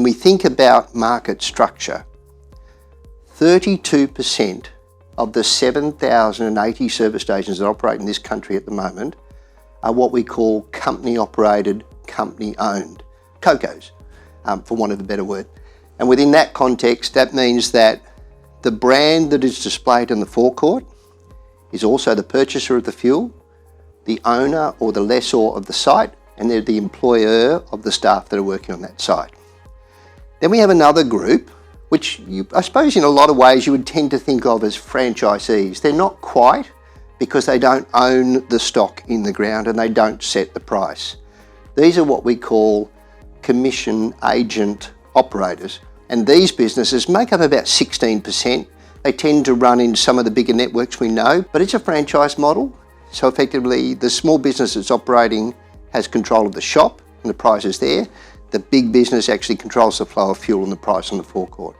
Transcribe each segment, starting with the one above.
when we think about market structure, 32% of the 7,080 service stations that operate in this country at the moment are what we call company-operated, company-owned, COCOs, for want of a better word. And within that context, that means that the brand that is displayed in the forecourt is also the purchaser of the fuel, the owner or the lessor of the site, and they're the employer of the staff that are working on that site. Then we have another group, which I suppose in a lot of ways you would tend to think of as franchisees. They're not quite, because they don't own the stock in the ground and they don't set the price. These are what we call commission agent operators. And these businesses make up about 16%. They tend to run in some of the bigger networks we know, but it's a franchise model. So effectively, the small business that's operating has control of the shop and the price is there. The big business actually controls the flow of fuel and the price on the forecourt.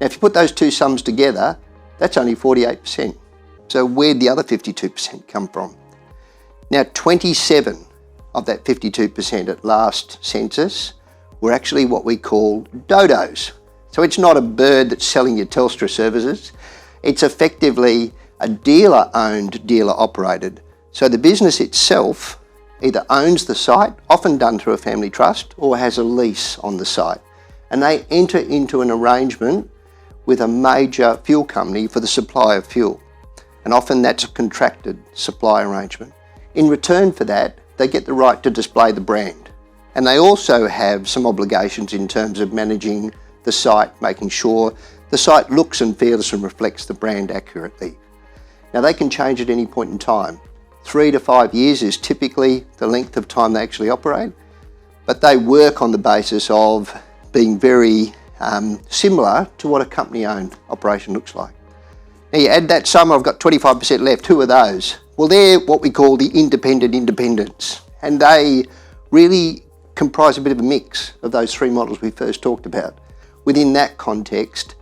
Now, if you put those two sums together, that's only 48%. So where'd the other 52% come from? Now, 27 of that 52% at last census were actually what we call dodos. So it's not a bird that's selling your Telstra services. It's effectively a dealer-owned, dealer-operated. So the business itself either owns the site, often done through a family trust, or has a lease on the site. And they enter into an arrangement with a major fuel company for the supply of fuel. And often that's a contracted supply arrangement. In return for that, they get the right to display the brand. And they also have some obligations in terms of managing the site, making sure the site looks and feels and reflects the brand accurately. Now, they can change at any point in time. 3 to 5 years is typically the length of time they actually operate, but they work on the basis of being very similar to what a company-owned operation looks like. Now, you add that sum, I've got 25% left. Who are those? Well, they're what we call the independent independents, and they really comprise a bit of a mix of those three models we first talked about. Within that context,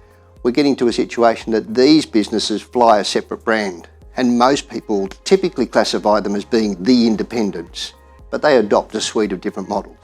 we're getting to a situation that these businesses fly a separate brand, and most people typically classify them as being the independents, but they adopt a suite of different models.